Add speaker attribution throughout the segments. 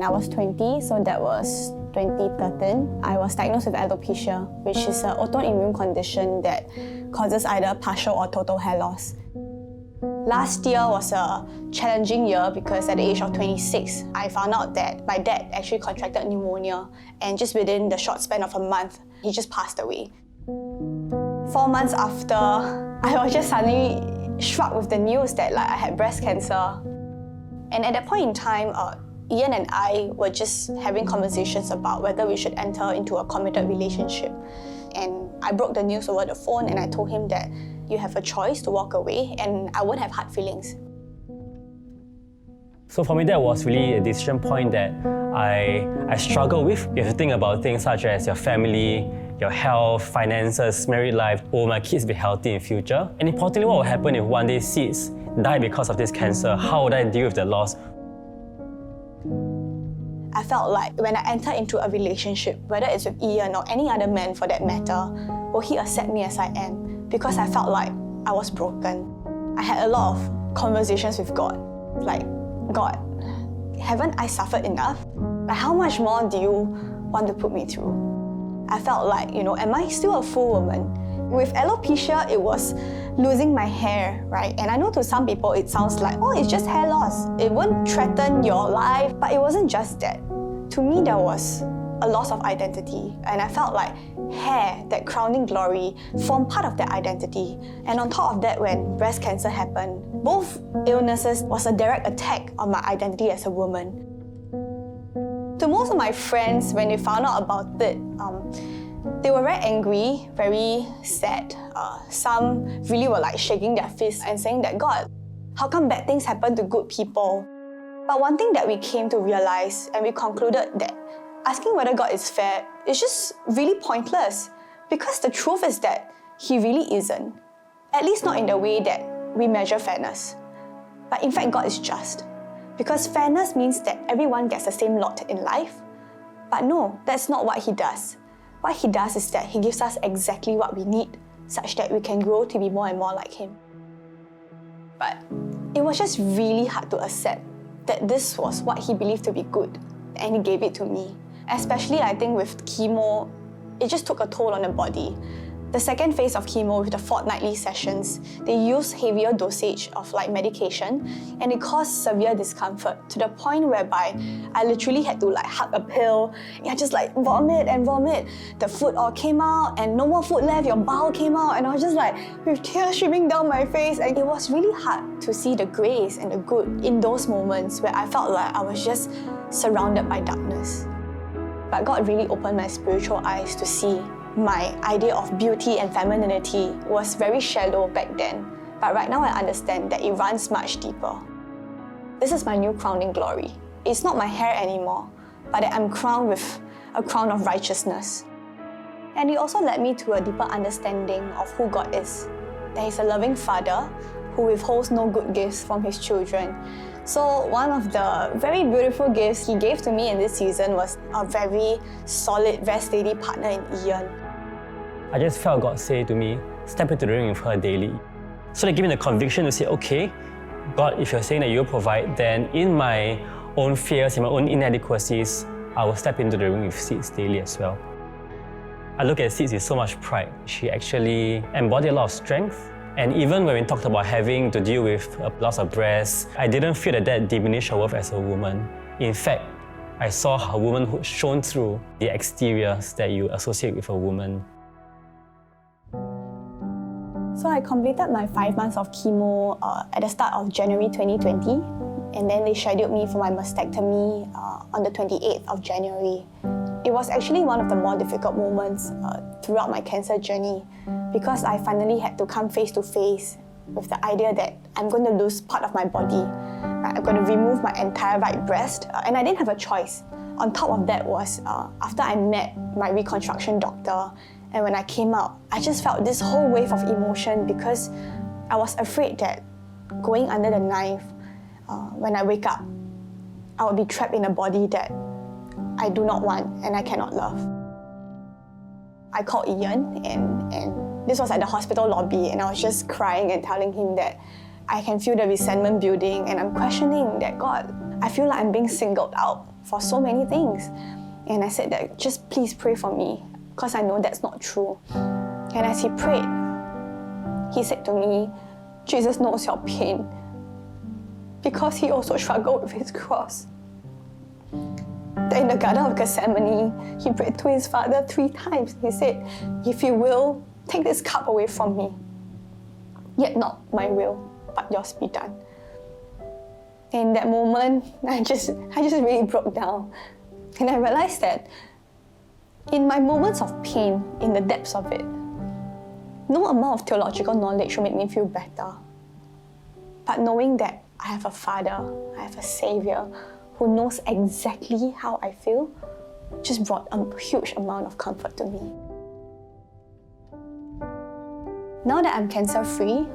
Speaker 1: when I was 20, so that was 2013, I was diagnosed with alopecia, which is an autoimmune condition that causes either partial or total hair loss. Last year was a challenging year because at the age of 26, I found out that my dad actually contracted pneumonia, and just within the short span of a month, he just passed away. 4 months after, I was just suddenly struck with the news that I had breast cancer. And at that point in time, Ian and I were just having conversations about whether we should enter into a committed relationship. And I broke the news over the phone and I told him that you have a choice to walk away and I won't have hard feelings.
Speaker 2: So for me, that was really a decision point that I struggle with. You have to think about things such as your family, your health, finances, married life. Will my kids be healthy in future? And importantly, what will happen if one day Seets die because of this cancer? How would I deal with the loss?
Speaker 1: I felt like when I enter into a relationship, whether it's with Ian or any other man for that matter, will he accept me as I am? Because I felt like I was broken. I had a lot of conversations with God. Like, God, haven't I suffered enough? Like, how much more do you want to put me through? I felt like, am I still a full woman? With alopecia, it was losing my hair, right? And I know to some people it sounds like, oh, it's just hair loss. It won't threaten your life, but it wasn't just that. To me, there was a loss of identity. And I felt like hair, that crowning glory, formed part of that identity. And on top of that, when breast cancer happened, both illnesses was a direct attack on my identity as a woman. To most of my friends, when they found out about it, they were very angry, very sad. Some really were shaking their fists and saying that, God, how come bad things happen to good people? But one thing that we came to realize, and we concluded that asking whether God is fair is just really pointless, because the truth is that He really isn't. At least not in the way that we measure fairness. But in fact, God is just. Because fairness means that everyone gets the same lot in life. But no, that's not what He does. What He does is that He gives us exactly what we need, such that we can grow to be more and more like Him. But it was just really hard to accept that this was what He believed to be good, and He gave it to me. Especially, I think, with chemo, it just took a toll on the body. The second phase of chemo, with the fortnightly sessions, they used heavier dosage of medication, and it caused severe discomfort to the point whereby I literally had to hug a pill. I just vomit and vomit. The food all came out and no more food left, your bowel came out, and I was just with tears streaming down my face. And it was really hard to see the grace and the good in those moments where I felt like I was just surrounded by darkness. But God really opened my spiritual eyes to see my idea of beauty and femininity was very shallow back then, but right now I understand that it runs much deeper. This is my new crowning glory. It's not my hair anymore, but that I'm crowned with a crown of righteousness. And it also led me to a deeper understanding of who God is. That He's a loving Father who withholds no good gifts from His children. So one of the very beautiful gifts He gave to me in this season was a very solid, very steady partner in Ian.
Speaker 2: I just felt God say to me, step into the ring with her daily. So they gave me the conviction to say, okay, God, if you're saying that you'll provide, then in my own fears, in my own inadequacies, I will step into the ring with Seets daily as well. I look at Seets with so much pride. She actually embodied a lot of strength. And even when we talked about having to deal with a loss of breasts, I didn't feel that diminished her worth as a woman. In fact, I saw her womanhood shone through the exteriors that you associate with a woman.
Speaker 1: So I completed my 5 months of chemo at the start of January 2020, and then they scheduled me for my mastectomy on the 28th of January. It was actually one of the more difficult moments throughout my cancer journey, because I finally had to come face to face with the idea that I'm going to lose part of my body. I'm going to remove my entire right breast, and I didn't have a choice. On top of that was, after I met my reconstruction doctor, and when I came out, I just felt this whole wave of emotion because I was afraid that going under the knife, when I wake up, I would be trapped in a body that I do not want and I cannot love. I called Ian and this was at the hospital lobby, and I was just crying and telling him that I can feel the resentment building and I'm questioning that, God, I feel like I'm being singled out. for so many things. And I said that, just please pray for me, because I know that's not true. And as he prayed, he said to me, Jesus knows your pain, because he also struggled with his cross. In the Garden of Gethsemane, he prayed to his Father 3 times. He said, if you will, take this cup away from me. Yet not my will, but yours be done. In that moment, I just really broke down. And I realized that in my moments of pain, in the depths of it, no amount of theological knowledge will make me feel better. But knowing that I have a Father, I have a Savior who knows exactly how I feel, just brought a huge amount of comfort to me. Now that I'm cancer-free,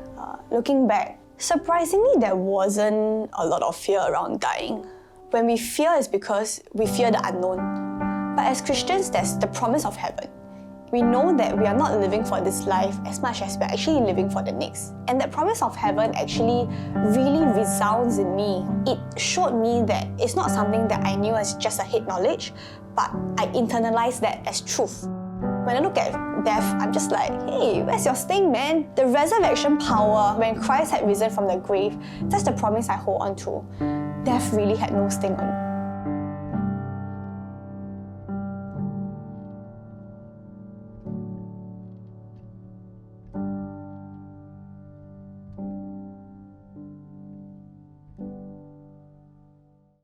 Speaker 1: looking back, surprisingly there wasn't a lot of fear around dying. When we fear, it's because we fear the unknown. But as Christians, there's the promise of heaven. We know that we are not living for this life as much as we're actually living for the next. And that promise of heaven actually really resounds in me. It showed me that it's not something that I knew as just a head knowledge, but I internalized that as truth. When I look at death, I'm just like, hey, where's your sting, man? The resurrection power, when Christ had risen from the grave, that's the promise I hold on to. Death really had no sting on